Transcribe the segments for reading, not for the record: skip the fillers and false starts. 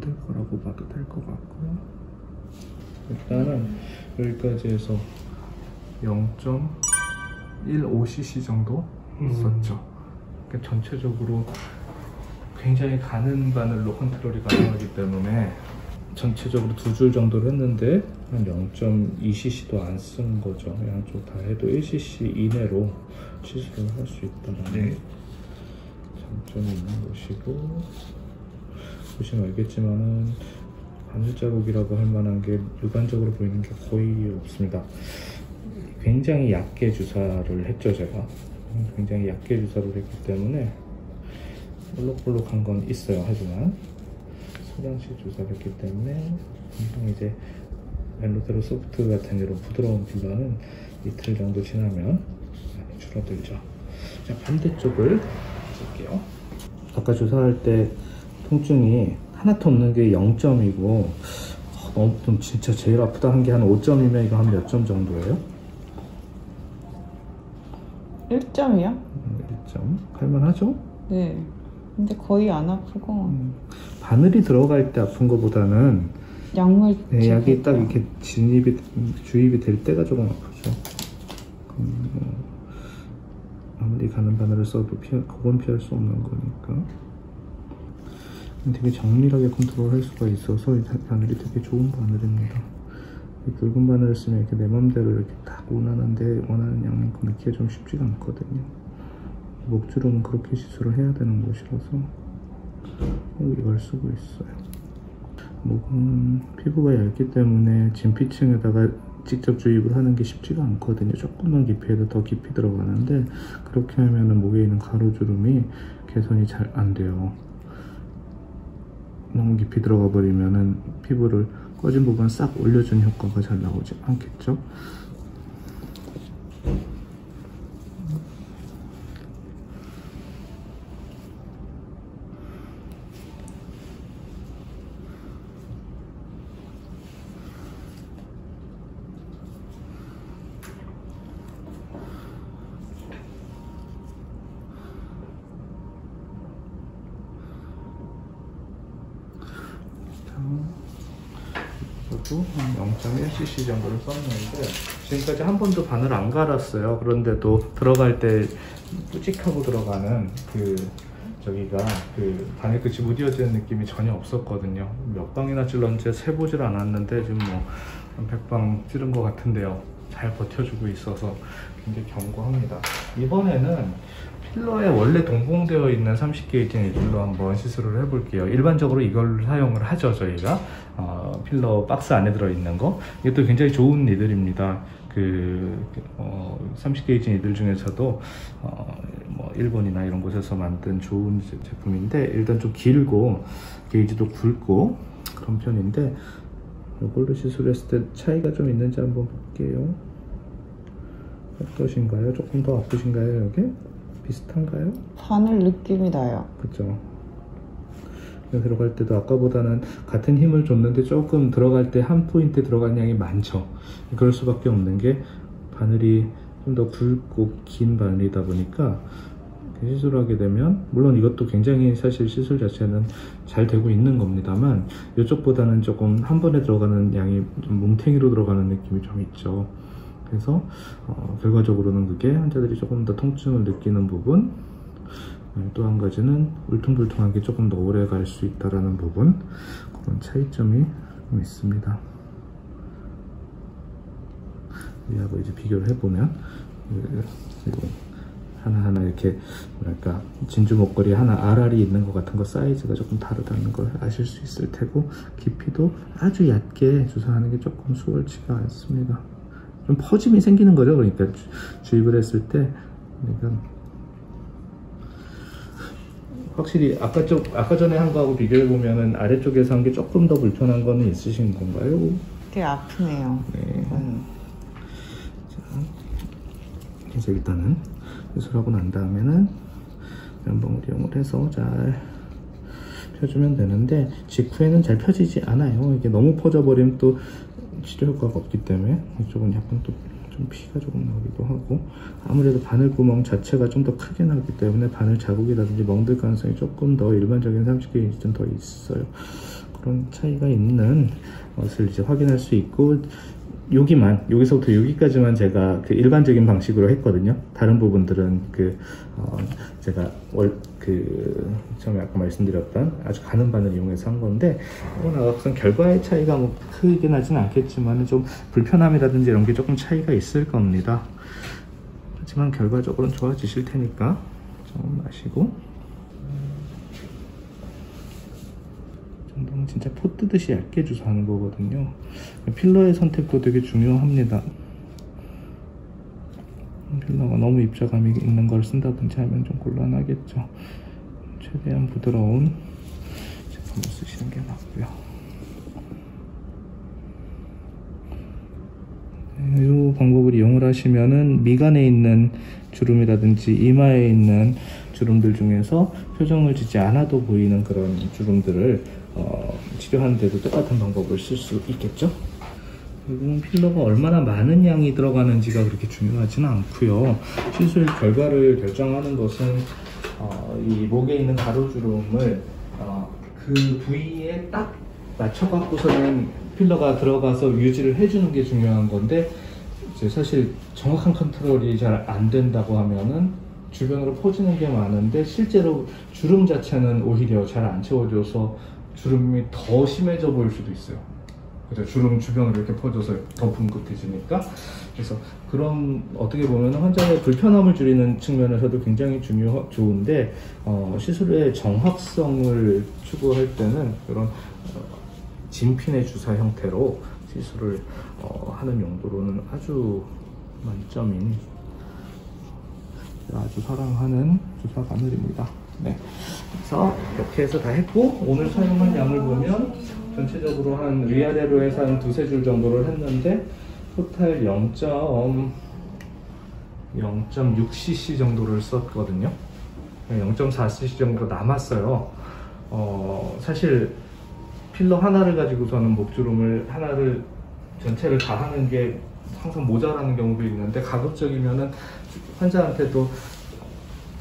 될 거라고 봐도 될 것 같고요. 일단은 여기까지 해서 0.15cc 정도 있었죠. 그러니까 전체적으로 굉장히 가는 바늘로 컨트롤이 가능하기 때문에 전체적으로 2줄 정도를 했는데 한 0.2cc도 안 쓴 거죠. 양쪽 다 해도 1cc 이내로 시술을 할 수 있다는 장점이 있는 것이고, 보시면 알겠지만은 바늘 자국이라고 할 만한 게 육안적으로 보이는 게 거의 없습니다. 굉장히 얇게 주사를 했죠. 제가 굉장히 얇게 주사를 했기 때문에 볼록볼록한 건 있어요. 하지만 소량씩 주사를 했기 때문에 항상 이제 멜로테로 소프트 같은 이런 부드러운 필러는 이틀 정도 지나면 많이 줄어들죠. 자, 반대쪽을 볼게요. 아까 주사할 때 통증이 하나도 없는 게 0점이고 너무 좀 진짜 제일 아프다 한 게 한 5점이면 이거 한 몇 점 정도예요? 1점이요? 1점 할만하죠? 네. 근데 거의 안 아프고 바늘이 들어갈 때 아픈 것보다는 약물 약이 딱 이렇게 주입이 될 때가 조금 아프죠. 아무리 가는 바늘을 써도 그건 피할 수 없는 거니까. 되게 정밀하게 컨트롤할 수가 있어서 이 바늘이 되게 좋은 바늘입니다. 이 굵은 바늘을 쓰면 이렇게 내 맘대로 이렇게 딱 원하는 양만큼 넣기가 좀 쉽지가 않거든요. 목주름은 그렇게 시술을 해야 되는 곳이라서 이걸 쓰고 있어요. 목은 피부가 얇기 때문에 진피층에다가 직접 주입을 하는 게 쉽지가 않거든요. 조금만 깊이 해도 더 깊이 들어가는데 그렇게 하면은 목에 있는 가로주름이 개선이 잘 안 돼요. 너무 깊이 들어가 버리면은 피부를 꺼진 부분 싹 올려준 효과가 잘 나오지 않겠죠. 저도 한 0.1cc 정도를 썼는데 지금까지 한 번도 바늘 안 갈았어요. 그런데도 들어갈 때 뿌직하고 들어가는 저기가 바늘 끝이 무뎌지는 느낌이 전혀 없었거든요. 몇 방이나 찔렀는지 세보질 않았는데 지금 뭐 한 100방 찌른 것 같은데요. 잘 버텨주고 있어서 굉장히 견고합니다. 이번에는 필러에 원래 동봉되어 있는 30게이지 니들로 한번 시술을 해볼게요. 일반적으로 이걸 사용을 하죠. 저희가 필러 박스 안에 들어있는 거, 이것도 굉장히 좋은 니들입니다. 30게이지 니들 중에서도 뭐 일본이나 이런 곳에서 만든 좋은 제품인데, 일단 좀 길고 게이지도 굵고 그런 편인데, 이걸로 시술했을 때 차이가 좀 있는지 한번 볼게요. 어떠신가요? 조금 더 아프신가요? 여기? 비슷한가요? 바늘 느낌이 나요. 그쵸. 들어갈 때도 아까보다는 같은 힘을 줬는데 조금 들어갈 때 한 포인트 들어가는 양이 많죠. 그럴 수밖에 없는 게 바늘이 좀 더 굵고 긴 바늘이다 보니까 시술을 하게 되면, 물론 이것도 굉장히 사실 시술 자체는 잘 되고 있는 겁니다만 이쪽보다는 조금 한 번에 들어가는 양이 좀 뭉탱이로 들어가는 느낌이 좀 있죠. 그래서 결과적으로는 그게 환자들이 조금 더 통증을 느끼는 부분, 또 한 가지는 울퉁불퉁하게 조금 더 오래 갈 수 있다는 부분, 그런 차이점이 좀 있습니다. 이하고 이제 비교를 해보면 하나하나 이렇게 뭐랄까 진주 목걸이 하나 알알이 있는 것 같은 거 사이즈가 조금 다르다는 걸 아실 수 있을 테고, 깊이도 아주 얕게 주사하는 게 조금 수월치가 않습니다. 좀 퍼짐이 생기는 거죠. 그러니까 주입을 했을 때. 그러니까 확실히 아까 전에 한 거하고 비교해 보면은 아래쪽에서 한 게 조금 더 불편한 거는 있으신 건가요? 되게 아프네요. 네. 자, 그래서 일단은 시술하고 난 다음에는 면봉을 이용을 해서 잘 펴주면 되는데, 직후에는 잘 펴지지 않아요. 이게 너무 퍼져버리면 또 치료 효과가 없기 때문에 이쪽은 약간 또 좀 피가 조금 나기도 하고, 아무래도 바늘 구멍 자체가 좀 더 크게 나기 때문에 바늘 자국이라든지 멍들 가능성이 조금 더 일반적인 30게이지는 더 있어요. 그런 차이가 있는 것을 이제 확인할 수 있고, 여기서부터 여기까지만 제가 그 일반적인 방식으로 했거든요. 다른 부분들은 제가 처음에 아까 말씀드렸던 아주 가는 바늘 이용해서 한 건데, 나가선 결과의 차이가 뭐 크게 나지는 않겠지만 좀 불편함이라든지 이런 게 조금 차이가 있을 겁니다. 하지만 결과적으로는 좋아지실 테니까 좀 마시고. 정도는 진짜 포 뜨듯이 얇게 주사 하는 거거든요. 필러의 선택도 되게 중요합니다. 필러가 너무 입자감이 있는 걸 쓴다든지 하면 좀 곤란하겠죠. 최대한 부드러운 제품을 쓰시는 게 맞고요. 이 방법을 이용을 하시면은 미간에 있는 주름이라든지 이마에 있는 주름들 중에서 표정을 짓지 않아도 보이는 그런 주름들을 치료하는 데도 똑같은 방법을 쓸 수 있겠죠. 결국은 필러가 얼마나 많은 양이 들어가는지가 그렇게 중요하지는 않고요. 시술 결과를 결정하는 것은 이 목에 있는 가로주름을 그 부위에 딱 맞춰 갖고서는 필러가 들어가서 유지를 해주는 게 중요한 건데, 이제 사실 정확한 컨트롤이 잘 안 된다고 하면은 주변으로 퍼지는 게 많은데, 실제로 주름 자체는 오히려 잘 안 채워져서 주름이 더 심해져 보일 수도 있어요. 그죠? 주름 주변으로 이렇게 퍼져서 더 붕긋해지니까. 그래서 그런, 어떻게 보면 환자의 불편함을 줄이는 측면에서도 굉장히 좋은데, 시술의 정확성을 추구할 때는 그런 진핀의 주사 형태로 시술을 하는 용도로는 아주 만점인, 아주 사랑하는 주사 바늘입니다. 네. 그래서 이렇게 해서 다 했고, 오늘 사용한 양을 보면 전체적으로 한 위아래로 해서 한 두세 줄 정도를 했는데, 토탈 0.6cc 정도를 썼거든요. 0.4cc 정도 남았어요. 사실 필러 하나를 가지고서는 목주름을 하나를 전체를 다 하는 게 항상 모자라는 경우도 있는데, 가급적이면은 환자한테도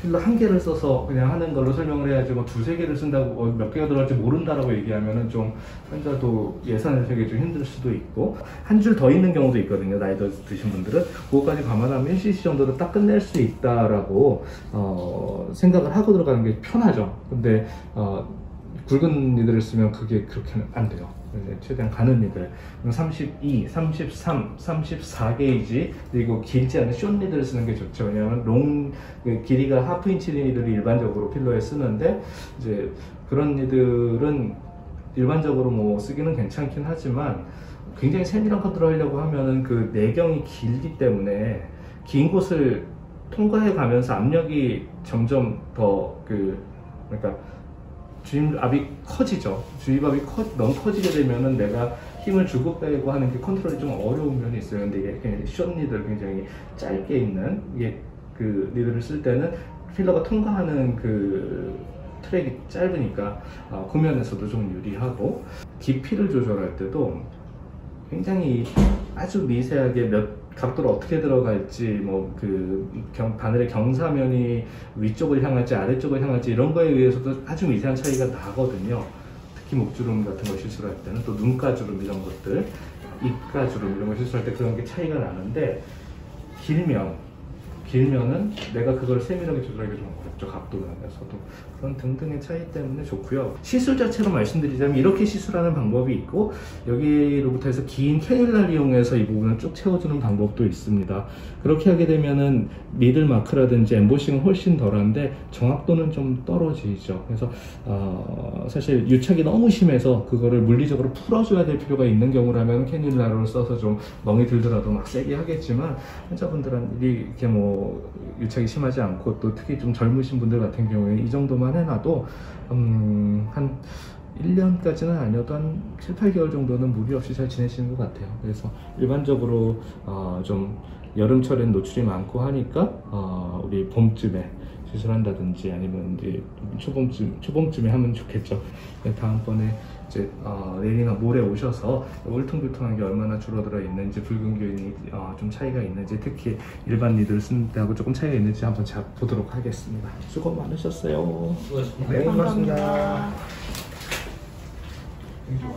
필러 한 개를 써서 그냥 하는 걸로 설명을 해야지, 뭐 두세 개를 쓴다고 몇 개가 들어갈지 모른다라고 얘기하면은 좀 환자도 예산을 세기 좀 힘들 수도 있고, 한 줄 더 있는 경우도 있거든요. 나이 더 드신 분들은 그거까지 감안하면 1cc 정도로 딱 끝낼 수 있다라고 생각을 하고 들어가는 게 편하죠. 근데 굵은 니들을 쓰면 그게 그렇게는 안 돼요. 최대한 가는 니들 32, 33, 34게이지, 그리고 길지 않은 숏 니들을 쓰는 게 좋죠. 왜냐하면 길이가 하프 인치 니들을 일반적으로 필러에 쓰는데, 이제 그런 니들은 일반적으로 뭐 쓰기는 괜찮긴 하지만 굉장히 세밀한 컨트롤 하려고 하면은 그 내경이 길기 때문에 긴 곳을 통과해 가면서 압력이 점점 더 그러니까 주입압이 커지죠. 주입압이 너무 커지게 되면은 내가 힘을 주고 빼고 하는 게 컨트롤이 좀 어려운 면이 있어요. 근데 이게 숏 니들, 굉장히 짧게 있는 이게 그 니들을 쓸 때는 필러가 통과하는 그 트랙이 짧으니까 그 면에서도 좀 유리하고, 깊이를 조절할 때도 굉장히 아주 미세하게 각도를 어떻게 들어갈지, 뭐 바늘의 경사면이 위쪽을 향할지 아래쪽을 향할지 이런 거에 의해서도 아주 미세한 차이가 나거든요. 특히 목주름 같은 거 시술할 때는, 또 눈가주름 이런 것들, 입가주름 이런 거 시술할 때 그런 게 차이가 나는데, 길면은 내가 그걸 세밀하게 조절하기 좀 어렵죠. 각도 면에서도. 그런 등등의 차이 때문에 좋고요. 시술 자체로 말씀드리자면 이렇게 시술하는 방법이 있고, 여기로부터 해서 긴 캐뉼라를 이용해서 이 부분을 쭉 채워주는 방법도 있습니다. 그렇게 하게 되면은 니들 마크라든지 엠보싱은 훨씬 덜한데 정확도는 좀 떨어지죠. 그래서 사실 유착이 너무 심해서 그거를 물리적으로 풀어줘야 될 필요가 있는 경우라면 캐뉼라를 써서 좀 멍이 들더라도 막 세게 하겠지만, 환자분들은 이렇게 뭐 유착이 심하지 않고 또 특히 좀 젊으신 분들 같은 경우에 이 정도만 해놔도 한 1년까지는 아니어도 한 7, 8개월 정도는 무리 없이 잘 지내시는 것 같아요. 그래서 일반적으로 좀 여름철엔 노출이 많고 하니까 우리 봄쯤에 시술한다든지 아니면 이제 초봄쯤에 하면 좋겠죠. 다음번에 이제 내일이나 모레 오셔서 울퉁불퉁한 게 얼마나 줄어들어 있는지, 붉은 기운이 좀 차이가 있는지, 특히 일반 니들 쓰는 때하고 조금 차이가 있는지 한번 보도록 하겠습니다. 수고 많으셨어요. 수고하셨습니다. 네, 고맙습니다. 감사합니다. 되게 좋아.